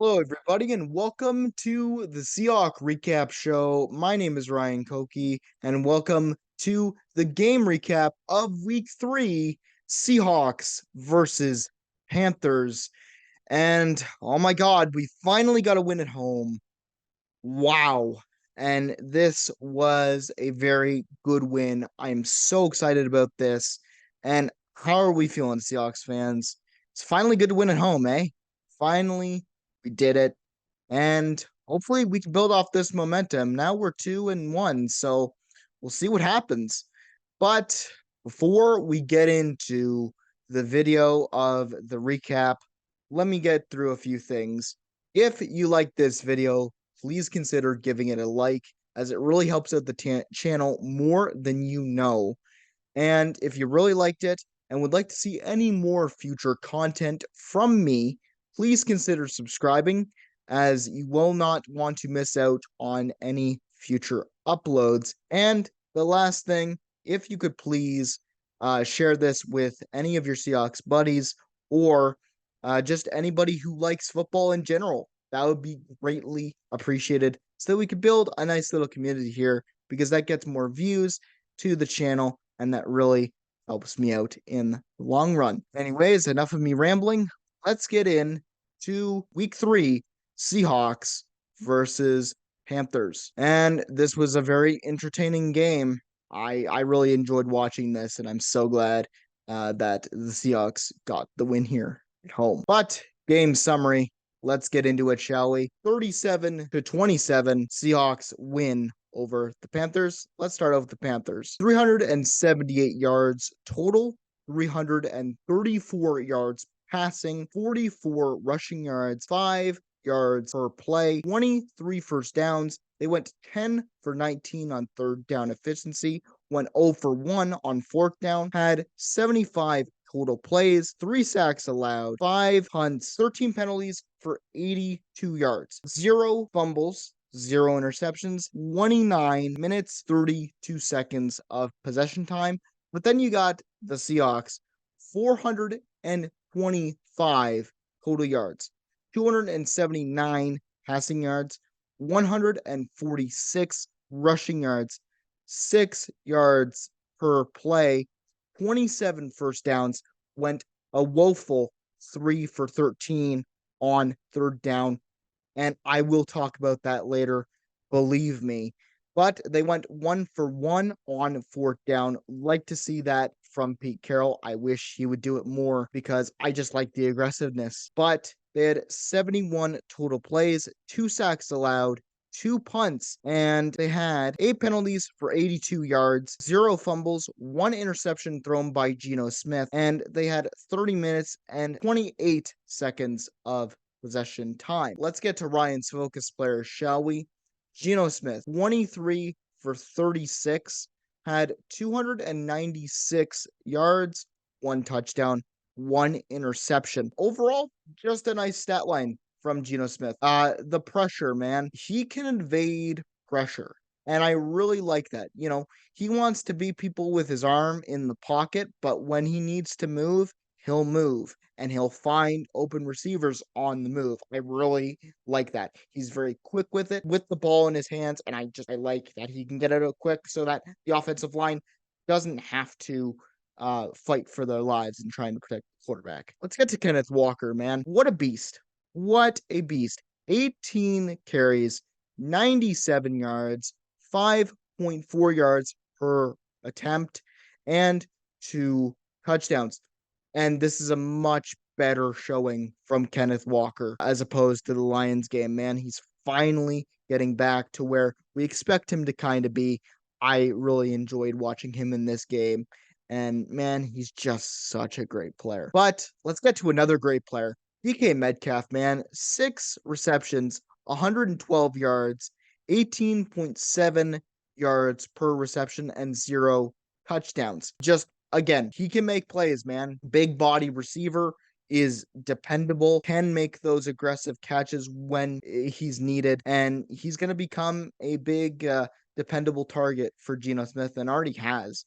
Hello, everybody, and welcome to the Seahawks recap show. My name is Ryan Koki, and welcome to the game recap of Week 3, Seahawks versus Panthers. And oh my God, we finally got a win at home. Wow. And this was a very good win. I'm so excited about this. And how are we feeling, Seahawks fans? It's finally good to win at home, eh? Finally, we did it. And hopefully we can build off this momentum. Now we're 2-1, so we'll see what happens. But before we get into the video of the recap, let me get through a few things. If you like this video, please consider giving it a like, as it really helps out the channel more than you know. And if you really liked it and would like to see any more future content from me, please consider subscribing, as you will not want to miss out on any future uploads. And the last thing, if you could please share this with any of your Seahawks buddies or just anybody who likes football in general, that would be greatly appreciated so that we could build a nice little community here, because that gets more views to the channel and that really helps me out in the long run. Anyways, enough of me rambling. Let's get in to week 3, Seahawks versus Panthers. And this was a very entertaining game. I really enjoyed watching this, and I'm so glad that the Seahawks got the win here at home. But game summary, let's get into it, shall we? 37-27, Seahawks win over the Panthers. Let's start off with the Panthers. 378 yards total, 334 yards passing, 44 rushing yards, 5 yards per play, 23 first downs. They went 10 for 19 on third down efficiency, went 0 for 1 on fourth down, had 75 total plays, 3 sacks allowed, 5 punts, 13 penalties for 82 yards, 0 fumbles, 0 interceptions, 29 minutes, 32 seconds of possession time. But then you got the Seahawks, 425 total yards, 279 passing yards, 146 rushing yards, 6 yards per play, 27 first downs, went a woeful 3 for 13 on third down. And I will talk about that later, believe me. But they went 1 for 1 on fourth down. Like to see that from Pete Carroll. I wish he would do it more, because I just like the aggressiveness. But they had 71 total plays, 2 sacks allowed, 2 punts, and they had 8 penalties for 82 yards, 0 fumbles, 1 interception thrown by Geno Smith, and they had 30 minutes and 28 seconds of possession time. Let's get to Ryan's focus players, shall we? Geno Smith, 23 for 36, had 296 yards, 1 touchdown, 1 interception. Overall, just a nice stat line from Geno Smith. The pressure, man. He can evade pressure. And I really like that. He wants to beat people with his arm in the pocket, but when he needs to move, he'll move and he'll find open receivers on the move. I really like that. He's very quick with it, with the ball in his hands, and I like that he can get it out quick so that the offensive line doesn't have to fight for their lives and trying to protect the quarterback. Let's get to Kenneth Walker, man. What a beast. What a beast. 18 carries, 97 yards, 5.4 yards per attempt, and 2 touchdowns. And this is a much better showing from Kenneth Walker as opposed to the Lions game, man. He's finally getting back to where we expect him to kind of be. I really enjoyed watching him in this game. And man, he's just such a great player. But let's get to another great player. DK Metcalf, man, 6 receptions, 112 yards, 18.7 yards per reception, and 0 touchdowns. Just again, he can make plays, man. Big body receiver, is dependable, can make those aggressive catches when he's needed, and he's going to become a big, dependable target for Geno Smith, and already has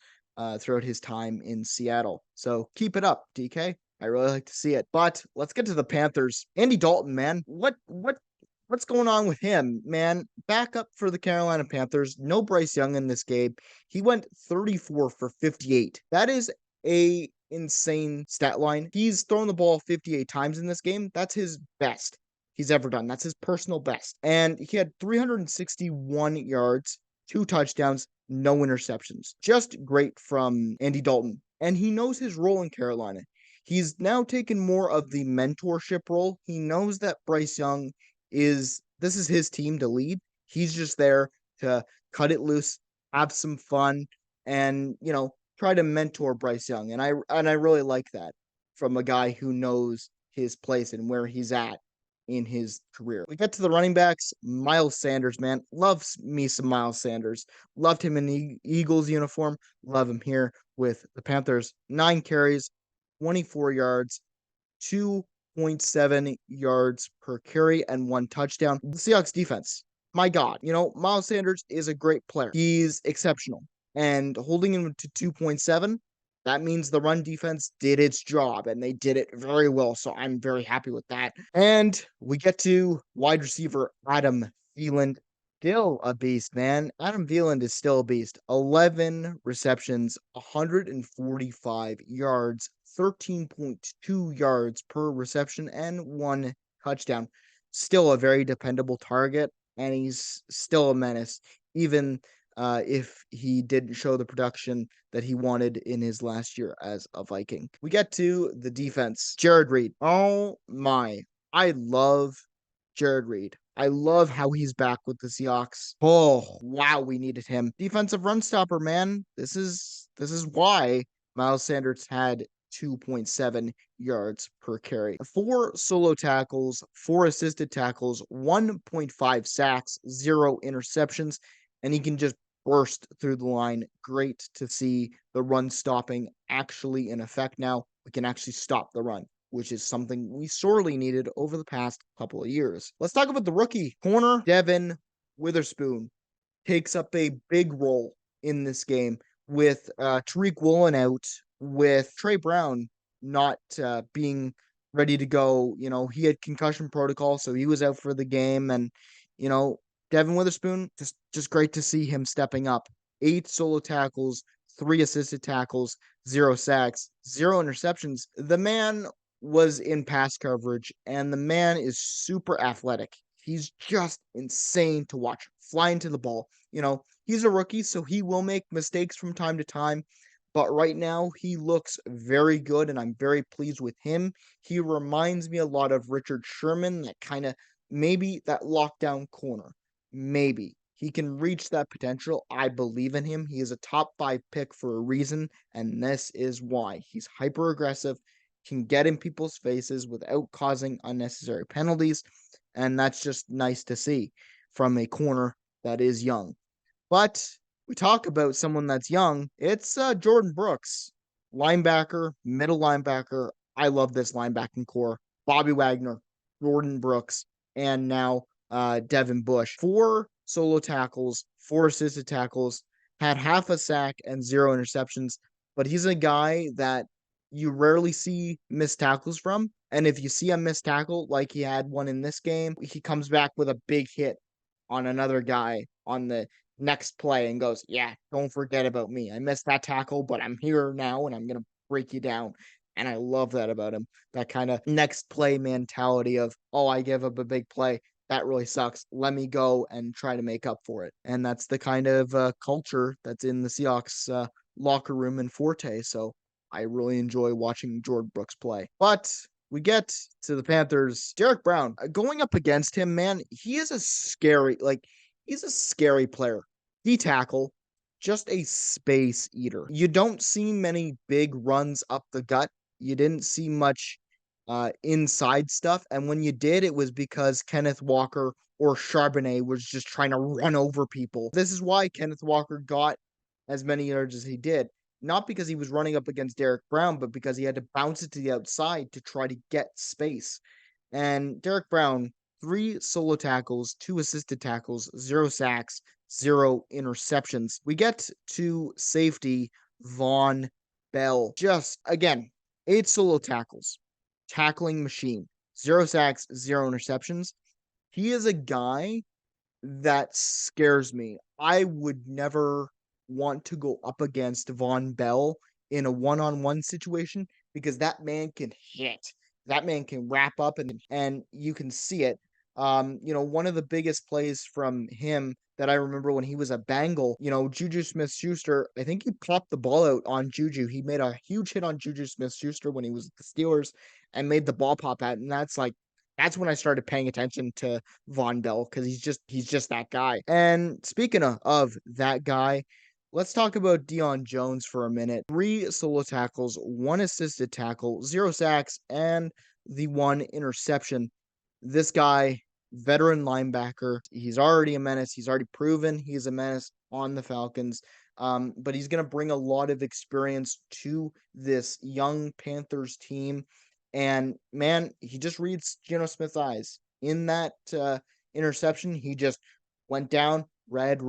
throughout his time in Seattle. So keep it up, DK. I really like to see it. But let's get to the Panthers. Andy Dalton, man. What's going on with him, man? Back up for the Carolina Panthers. No Bryce Young in this game. He went 34 for 58. That is a insane stat line. He's thrown the ball 58 times in this game. That's his best he's ever done. That's his personal best. And he had 361 yards, 2 touchdowns, no interceptions. Just great from Andy Dalton. And he knows his role in Carolina. He's now taken more of the mentorship role. He knows that Bryce Young this is his team to lead. He's just there to cut it loose, have some fun, and try to mentor Bryce Young. And I really like that from a guy who knows his place and where he's at in his career. We get to the running backs. Miles Sanders, man, loves me some Miles Sanders. Loved him in the Eagles uniform. Love him here with the Panthers. 9 carries, 24 yards, 2.7 yards per carry, and 1 touchdown. The Seahawks defense, my God, Miles Sanders is a great player. He's exceptional. And holding him to 2.7, that means the run defense did its job, and they did it very well. So I'm very happy with that. And we get to wide receiver Adam Thielen. Still a beast, man. Adam Thielen is still a beast. 11 receptions, 145 yards, 13.2 yards per reception, and 1 touchdown. Still a very dependable target, and he's still a menace, even if he didn't show the production that he wanted in his last year as a Viking. We get to the defense. Jared Reed. Oh my. I love Jared Reed. I love how he's back with the Seahawks. Oh, wow, we needed him. Defensive run stopper, man. This is why Miles Sanders had 2.7 yards per carry. 4 solo tackles, 4 assisted tackles, 1.5 sacks, 0 interceptions, and he can just burst through the line. Great to see the run stopping actually in effect now. We can actually stop the run, which is something we sorely needed over the past couple of years. Let's talk about the rookie corner. Devin Witherspoon takes up a big role in this game with Tariq Woolen out, with Trey Brown not being ready to go. He had concussion protocol, so he was out for the game. And, Devin Witherspoon, just great to see him stepping up. 8 solo tackles, 3 assisted tackles, 0 sacks, 0 interceptions. The man was in pass coverage, and the man is super athletic. He's just insane to watch. Flying to the ball. He's a rookie, so he will make mistakes from time to time. But right now, he looks very good, and I'm very pleased with him. He reminds me a lot of Richard Sherman, that kind of maybe that lockdown corner. Maybe he can reach that potential. I believe in him. He is a top 5 pick for a reason, and this is why. He's hyper aggressive, can get in people's faces without causing unnecessary penalties, and that's just nice to see from a corner that is young. But we talk about someone that's young. It's Jordan Brooks, linebacker, middle linebacker. I love this linebacking core. Bobby Wagner, Jordan Brooks, and now Devin Bush. 4 solo tackles, 4 assisted tackles, had half a sack and 0 interceptions. But he's a guy that you rarely see missed tackles from. And if you see a missed tackle, like he had one in this game, he comes back with a big hit on another guy on the next play and goes, yeah, don't forget about me. I missed that tackle, but I'm here now and I'm going to break you down. And I love that about him. That kind of next play mentality of, oh, I give up a big play. That really sucks. Let me go and try to make up for it. And that's the kind of culture that's in the Seahawks locker room and forte. So I really enjoy watching Jordan Brooks play. But we get to the Panthers. Derek Brown, going up against him, man, he's a scary player. D-tackle, just a space eater. You don't see many big runs up the gut. You didn't see much inside stuff. And when you did, it was because Kenneth Walker or Charbonnet was just trying to run over people. This is why Kenneth Walker got as many yards as he did. Not because he was running up against Derek Brown, but because he had to bounce it to the outside to try to get space. And Derek Brown, 3 solo tackles, 2 assisted tackles, 0 sacks, 0 interceptions. We get to safety, Von Bell. Just, again, 8 solo tackles, tackling machine, 0 sacks, 0 interceptions. He is a guy that scares me. I would never want to go up against Von Bell in a one-on-one situation because that man can hit. That man can wrap up and you can see it. One of the biggest plays from him that I remember when he was a Bengal, Juju Smith-Schuster, I think he popped the ball out on Juju. He made a huge hit on Juju Smith-Schuster when he was at the Steelers and made the ball pop out. And that's when I started paying attention to Von Bell because he's just that guy. And speaking of that guy, let's talk about Deion Jones for a minute. 3 solo tackles, 1 assisted tackle, 0 sacks, and the 1 interception. This guy, veteran linebacker, he's already a menace. He's already proven he's a menace on the Falcons. But he's going to bring a lot of experience to this young Panthers team. And man, he just reads Geno Smith's eyes. In that interception, he just went down, red,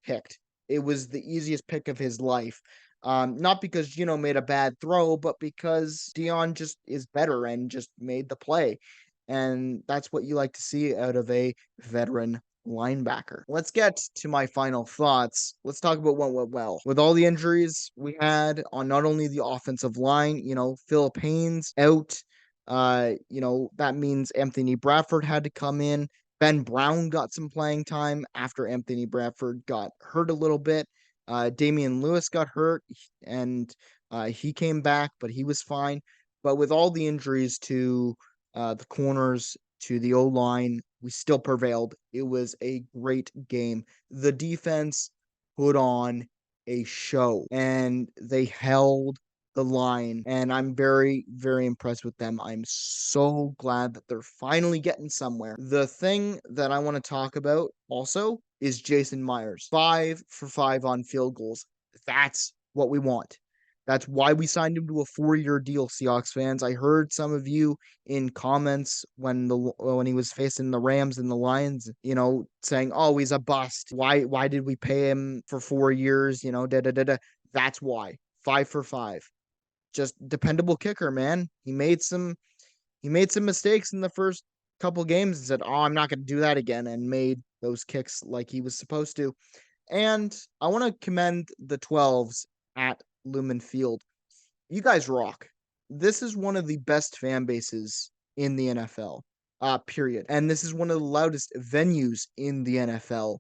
picked. It was the easiest pick of his life. Not because Geno made a bad throw, but because Deion just is better and just made the play. And that's what you like to see out of a veteran linebacker. Let's get to my final thoughts. Let's talk about what went well. With all the injuries we had on not only the offensive line, Philip Haynes out. That means Anthony Bradford had to come in. Ben Brown got some playing time after Anthony Bradford got hurt a little bit. Damian Lewis got hurt and he came back, but he was fine. But with all the injuries to the corners, to the O line, we still prevailed. It was a great game. The defense put on a show and they held the line. And I'm very, very impressed with them. I'm so glad that they're finally getting somewhere. The thing that I want to talk about also is Jason Myers. 5 for 5 on field goals. That's what we want. That's why we signed him to a 4-year deal, Seahawks fans. I heard some of you in comments when he was facing the Rams and the Lions, saying, "Oh, he's a bust. Why did we pay him for 4 years?" Da da da da. That's why. 5 for 5. Just dependable kicker, man. He made some mistakes in the first couple games and said, "Oh, I'm not going to do that again," and made those kicks like he was supposed to. And I want to commend the 12s at Lumen Field. You guys rock. This is one of the best fan bases in the NFL, period. And this is one of the loudest venues in the NFL.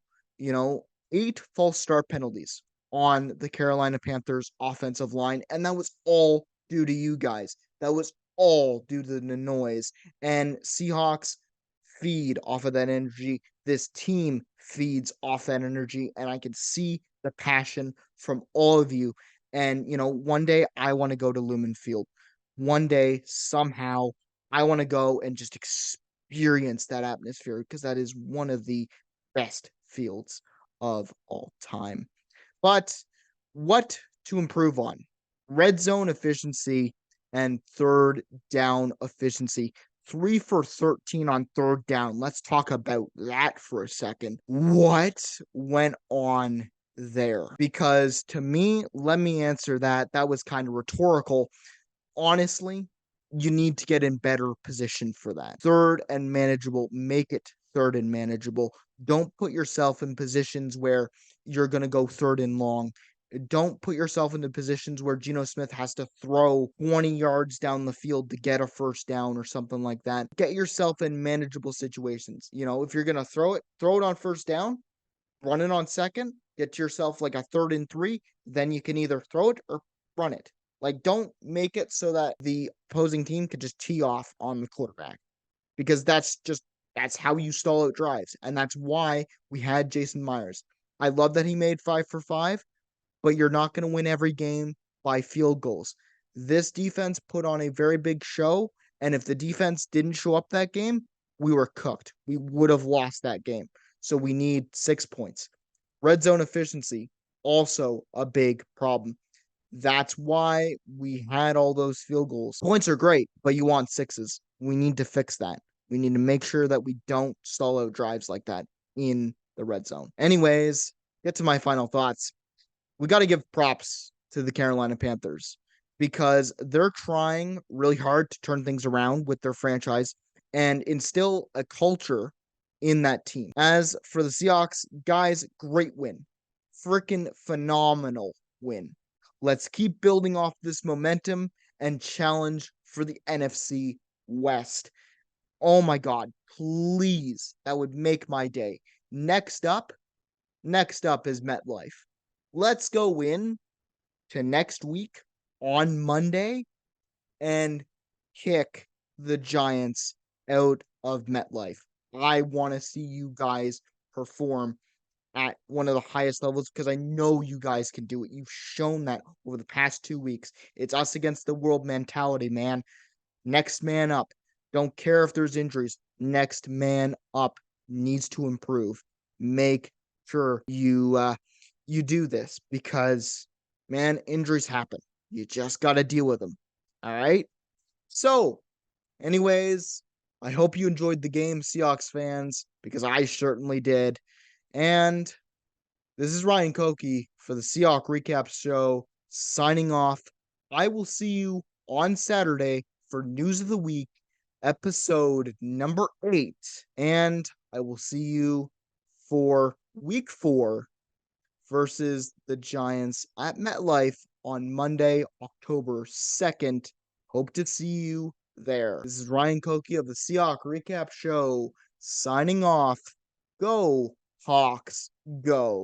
8 false start penalties on the Carolina Panthers offensive line. And that was all due to you guys. That was all due to the noise. And Seahawks feed off of that energy. This team feeds off that energy. And I can see the passion from all of you. And, one day I want to go to Lumen Field. One day, somehow, I want to go and just experience that atmosphere because that is one of the best fields of all time. But what to improve on? Red zone efficiency and third down efficiency. 3 for 13 on third down. Let's talk about that for a second. What went on there? Because to me, let me answer that. That was kind of rhetorical. Honestly, you need to get in better position for that. Third and manageable, make it third and manageable. Don't put yourself in positions where you're going to go third and long. Don't put yourself into positions where Geno Smith has to throw 20 yards down the field to get a first down or something like that. Get yourself in manageable situations. If you're going to throw it on first down, run it on second, get yourself like a 3rd and 3, then you can either throw it or run it. Like, don't make it so that the opposing team can just tee off on the quarterback because that's how you stall out drives. And that's why we had Jason Myers. I love that he made 5 for 5, but you're not going to win every game by field goals. This defense put on a very big show. And if the defense didn't show up that game, we were cooked. We would have lost that game. So we need 6 points. Red zone efficiency, also a big problem. That's why we had all those field goals. Points are great, but you want 6s. We need to fix that. We need to make sure that we don't stall out drives like that in the red zone. Anyways, get to my final thoughts. We got to give props to the Carolina Panthers. because they're trying really hard to turn things around with their franchise and instill a culture in that team. As for the Seahawks, guys, great win. Freaking phenomenal win. Let's keep building off this momentum and challenge for the NFC West. Oh my God, please. That would make my day. Next up, next up is MetLife. Let's go in to next week on Monday and kick the Giants out of MetLife. I want to see you guys perform at one of the highest levels because I know you guys can do it. You've shown that over the past 2 weeks. It's us against the world mentality, man. Next man up. Don't care if there's injuries. Next man up needs to improve. Make sure you do this because man, injuries happen. You just got to deal with them. All right? So, anyways, I hope you enjoyed the game, Seahawks fans, because I certainly did. And this is Ryan Koki for the Seahawks Recap Show signing off. I will see you on Saturday for News of the Week, episode number 8. And I will see you for week 4 versus the Giants at MetLife on Monday, October 2nd. Hope to see you there. This is Ryan Koki of the Seahawks Recap Show signing off. Go, Hawks, go.